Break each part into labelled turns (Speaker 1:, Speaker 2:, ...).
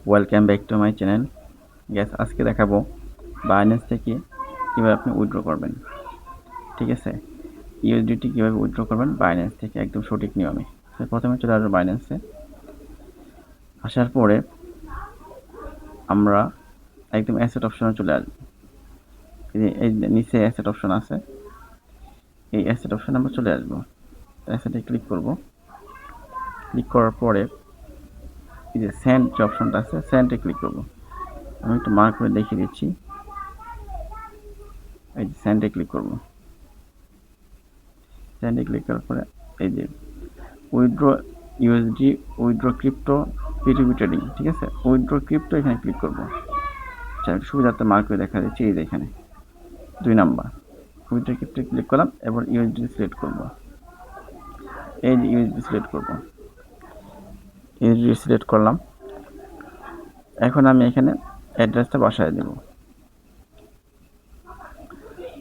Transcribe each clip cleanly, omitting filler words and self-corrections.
Speaker 1: Welcome back to my channel. Gas আজকে দেখাবো Binance থেকে কীভাবে আপনি উইথড্র করবেন। ঠিক আছে, ইউএসডিটি কীভাবে উইথড্র করবেন বাইন্যান্স থেকে একদম সঠিক নিয়মে। প্রথমে চলে আসবো বাইন্যান্সে। আসার পরে আমরা একদম অ্যাসেট অপশনে চলে আসবো। এই নিচে অ্যাসেট অপশন আছে, এই অ্যাসেট অপশনে আমরা চলে আসবো। অ্যাসেটে ক্লিক করব। ক্লিক করার পরে এই যে সেন্ড যে অপশনটা আছে, সেন্ডে ক্লিক করব। আমি একটু মার্ক করে দেখিয়ে দিচ্ছি। এই যে সেন্ডে ক্লিক করব। সেন্ডে ক্লিক করার পরে এই যে withdraw USD, withdraw crypto, পিটুপি trading. ঠিক আছে, উইথড্র ক্রিপ্টো এখানে ক্লিক করব। আচ্ছা, সুবিধার্থে মার্ক করে দেখা দিচ্ছি। এই যে এখানে 2 নাম্বার উইথড্র ক্রিপ্টো ক্লিক করলাম। এবার ইউএসডি সিলেক্ট করব। এই যে ইউএসডি সিলেক্ট করব, ইউএসডি সিলেক্ট করলাম। এখন আমি এখানে অ্যাড্রেসটা বসায় দেব।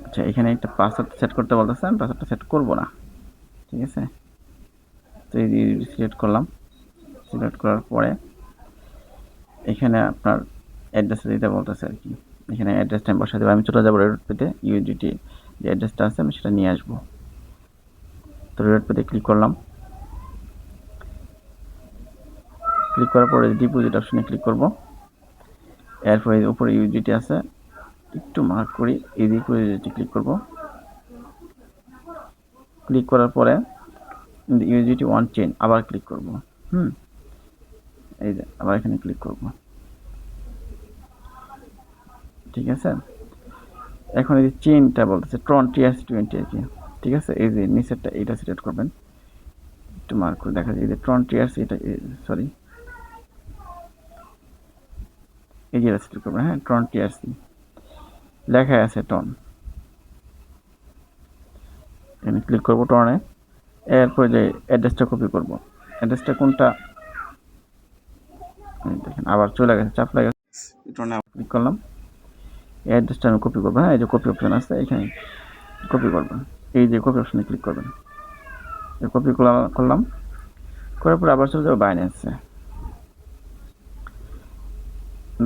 Speaker 1: আচ্ছা, এখানে একটা পাসওয়ার্ড সেট করতে বলতেছে, আমি পাসওয়ার্ডটা সেট করব না। ঠিক আছে, তো এই সিলেক্ট করলাম। সিলেক্ট করার পরে এখানে আপনার অ্যাড্রেস দিতে বলতেছে আর কি। এখানে অ্যাড্রেসটা আমি বসাই দেবো। আমি চলে যাবো রেড পেতে, ইউএসডিটি যে অ্যাড্রেসটা আছে আমি সেটা নিয়ে আসবো। তো রেড পেতে ক্লিক করলাম। ক্লিক করার পরে ডিপোজিট অপশনে ক্লিক করব। এরপরে উপরে ইউএসডিটি আছে, একটু মার্ক করি, এই ডিপোজিটে ক্লিক করব। ক্লিক করার পরে ইউএসডিটি ওয়ান চেইন আবার ক্লিক করব। এই যে আবার এখানে ক্লিক করব। ঠিক আছে, এখন এই যে চেইনটা বলতেছে ট্রন TRC20 আর কি। ঠিক আছে, এই যে নিচেরটা এটা সিলেক্ট করবেন। একটু মার্ক করে দেখা যায় এই যে ট্রন TRC, এটা সরি এই যে সিলেক্ট করবেন। হ্যাঁ, ট্রন TRC লেখা আছে টন, এখানে ক্লিক করব টনে। এরপর যে অ্যাড্রেসটা কপি করব। অ্যাড্রেসটা কোনটা দেখেন আবার চলে গেছে, চাপ লাগে টনে। ক্লিক করলাম, এই অ্যাড্রেসটা আমি কপি করবো। হ্যাঁ, এই যে কপি অপশন আছে, এখানে কপি করবেন। এই যে কপি অপশনে ক্লিক করবেন। কপি করলাম, করার পরে আবার চলে যাবো বাইন্যান্সে।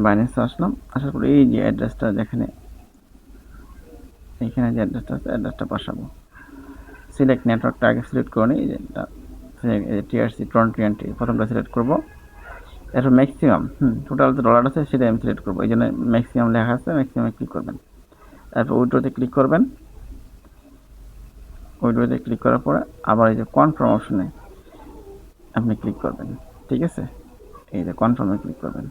Speaker 1: বাইন্যান্সে আসলাম। আসার পরে এই যে অ্যাড্রেসটা যেখানে এখানে যে অ্যাড্রেসটা আছে, অ্যাড্রেসটা বসাবো। সিলেক্ট নেটওয়ার্কটা আগে সিলেক্ট করে নিই। যে TRC ট্রন 20 প্রথমটা সিলেক্ট করবো। এরপর ম্যাক্সিমাম টোটাল যে ডলার আছে সেটা আমি সিলেক্ট করবো। এই জন্য ম্যাক্সিমাম লেখা আছে, ম্যাক্সিমামে ক্লিক করবেন। তারপর উইথড্রোতে ক্লিক করবেন। উইথড্রোতে ক্লিক করার পরে আবার এই যে কনফার্ম অপশনে আপনি ক্লিক করবেন। ঠিক আছে, এই যে কনফার্মে ক্লিক করবেন।